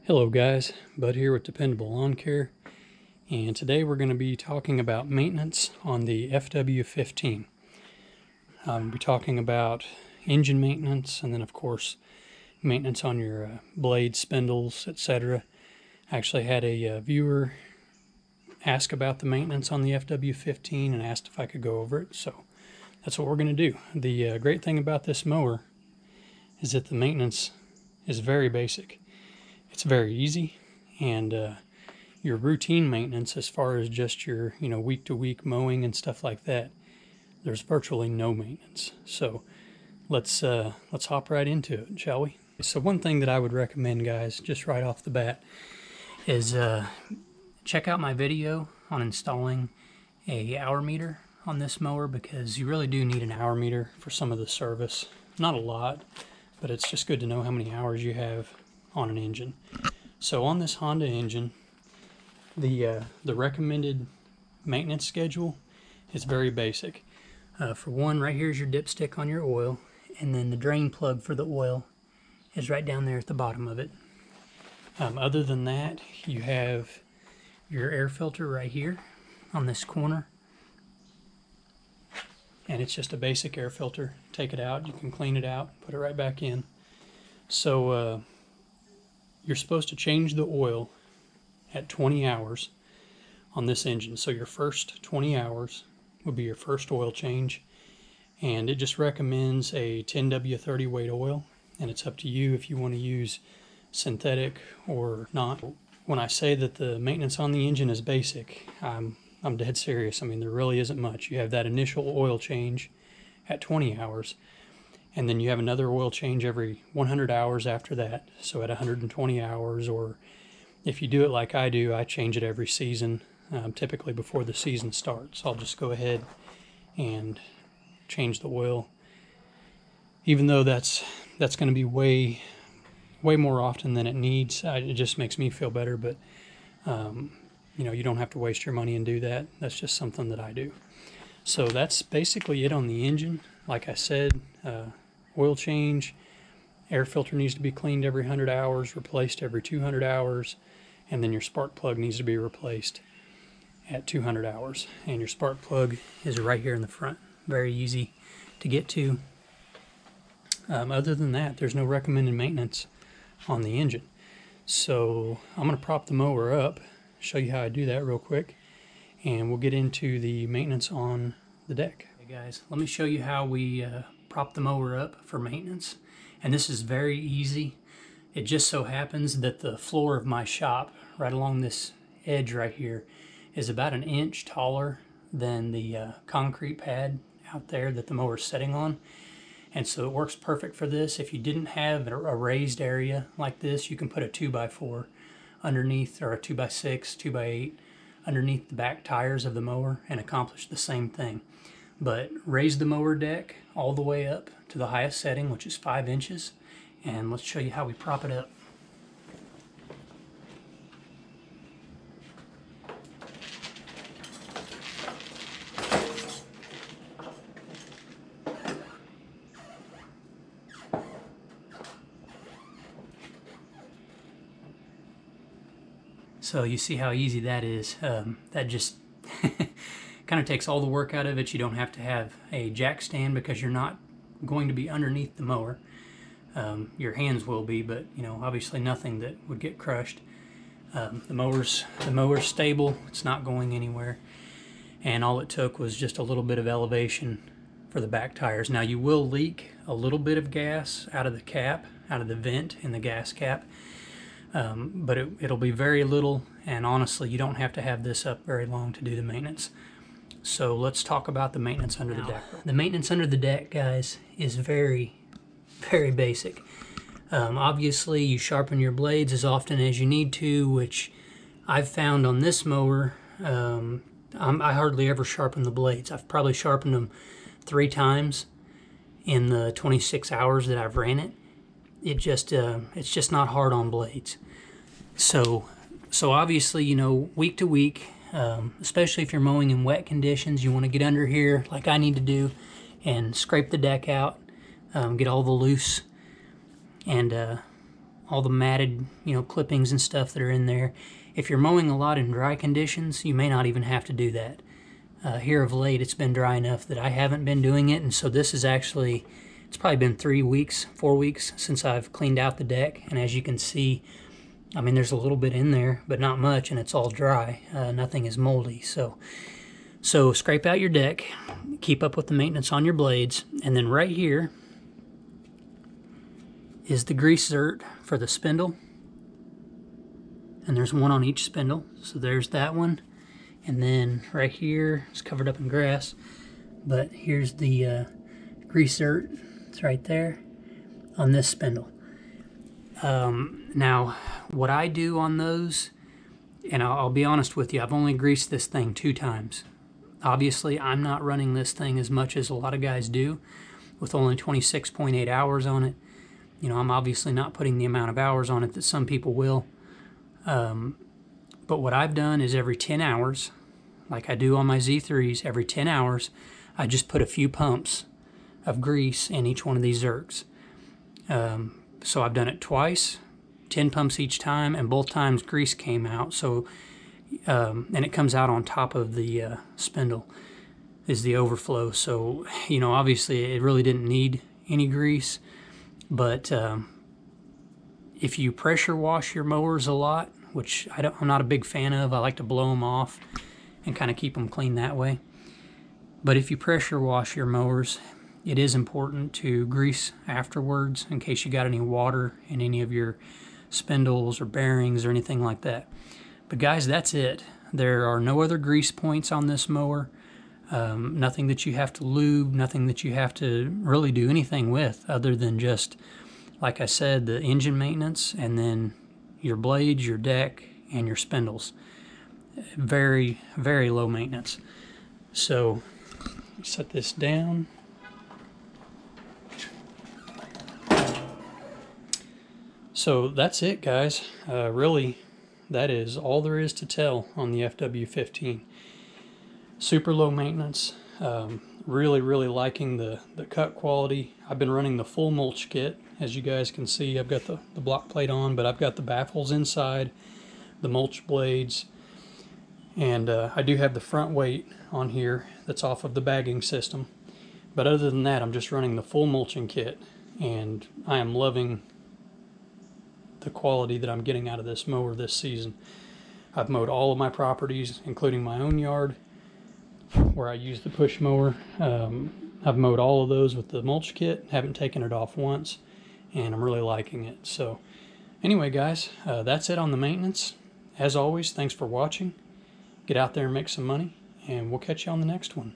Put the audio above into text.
Hello guys, Bud here with Dependable Lawn Care, and today we're going to be talking about maintenance on the FW15. We'll be talking about engine maintenance, and then of course maintenance on your blades, spindles, etc. I actually had a viewer ask about the maintenance on the FW15 and asked if I could go over it, so that's what we're going to do. The great thing about this mower is that the maintenance is very basic. It's very easy, and your routine maintenance, as far as just your week-to-week mowing and stuff like that, there's virtually no maintenance. So let's hop right into it, shall we? So one thing that I would recommend, guys, just right off the bat, is check out my video on installing a hour meter on this mower, because you really do need an hour meter for some of the service. Not a lot, but it's just good to know how many hours you have on an engine. So on this Honda engine, the recommended maintenance schedule is very basic. For one, right here is your dipstick on your oil, and then the drain plug for the oil is right down there at the bottom of it. Other than that, you have your air filter right here on this corner, and it's just a basic air filter. Take it out, you can clean it out, put it right back in. So you're supposed to change the oil at 20 hours on this engine. So your first 20 hours would be your first oil change, and it just recommends a 10W30 weight oil, and it's up to you if you want to use synthetic or not. When I say that the maintenance on the engine is basic, I'm dead serious. I mean, there really isn't much. You have that initial oil change at 20 hours, and then you have another oil change every 100 hours after that, so at 120 hours, or if you do it like I do, I change it every season, typically before the season starts. I'll just go ahead and change the oil, even though that's going to be way more often than it needs. It just makes me feel better, but you don't have to waste your money and do that. That's just something that I do. So that's basically it on the engine. Like I said, oil change, air filter needs to be cleaned every 100 hours, replaced every 200 hours, and then your spark plug needs to be replaced at 200 hours. And your spark plug is right here in the front. Very easy to get to. Other than that, there's no recommended maintenance on the engine. So I'm going to prop the mower up, show you how I do that real quick, and we'll get into the maintenance on the deck. Hey guys, let me show you how we prop the mower up for maintenance, and this is very easy. It just so happens that the floor of my shop, right along this edge right here, is about an inch taller than the concrete pad out there that the mower is sitting on, and so it works perfect for this. If you didn't have a raised area like this, you can put a 2x4 underneath, or a 2x6, 2x8 underneath the back tires of the mower and accomplish the same thing. But raise the mower deck all the way up to the highest setting, which is 5 inches, and let's show you how we prop it up. So you see how easy that is. That just kind of takes all the work out of it. You don't have to have a jack stand because you're not going to be underneath the mower. Your hands will be, but obviously nothing that would get crushed. The mower's stable. It's not going anywhere, and all it took was just a little bit of elevation for the back tires. Now you will leak a little bit of gas out of the cap, out of the vent in the gas cap, but it'll be very little, and honestly you don't have to have this up very long to do the maintenance. So let's talk about the maintenance under the deck. The maintenance under the deck, guys, is very, very basic. Obviously you sharpen your blades as often as you need to, which I've found on this mower. I hardly ever sharpen the blades. I've probably sharpened them 3 times in the 26 hours that I've ran it. It's just not hard on blades. So obviously, week to week, especially if you're mowing in wet conditions. You want to get under here like I need to do and scrape the deck out, get all the loose and all the matted, clippings and stuff that are in there. If you're mowing a lot in dry conditions, you may not even have to do that. Here of late, it's been dry enough that I haven't been doing it, and so this is actually, it's probably been 4 weeks since I've cleaned out the deck, and as you can see, I mean, there's a little bit in there, but not much, and it's all dry. Nothing is moldy, so scrape out your deck, keep up with the maintenance on your blades, and then right here is the grease zert for the spindle, and there's one on each spindle, so there's that one. And then right here is covered up in grass, but here's the grease zert. It's right there on this spindle. Now, what I do on those, and I'll be honest with you, I've only greased this thing 2 times. Obviously, I'm not running this thing as much as a lot of guys do, with only 26.8 hours on it. I'm obviously not putting the amount of hours on it that some people will. But what I've done is every 10 hours, like I do on my Z3s, every 10 hours, I just put a few pumps of grease in each one of these zerks. So I've done it twice, 10 pumps each time, and both times grease came out. So, and it comes out on top of the spindle is the overflow. So, obviously it really didn't need any grease, but if you pressure wash your mowers a lot, which I'm not a big fan of. I like to blow them off and kind of keep them clean that way. But if you pressure wash your mowers, it is important to grease afterwards in case you got any water in any of your spindles or bearings or anything like that. But guys, that's it. There are no other grease points on this mower. Nothing that you have to lube, nothing that you have to really do anything with other than just, like I said, the engine maintenance and then your blades, your deck, and your spindles. Very, very low maintenance. So, set this down. So that's it, guys. Really, that is all there is to tell on the FW15. Super low maintenance. Really, really liking the cut quality. I've been running the full mulch kit. As you guys can see, I've got the block plate on, but I've got the baffles inside, the mulch blades, and I do have the front weight on here that's off of the bagging system. But other than that, I'm just running the full mulching kit, and I am loving the quality that I'm getting out of this mower this season. I've mowed all of my properties, including my own yard, where I use the push mower. I've mowed all of those with the mulch kit, haven't taken it off once, and I'm really liking it. So anyway, guys, that's it on the maintenance. As always, thanks for watching. Get out there and make some money, and we'll catch you on the next one.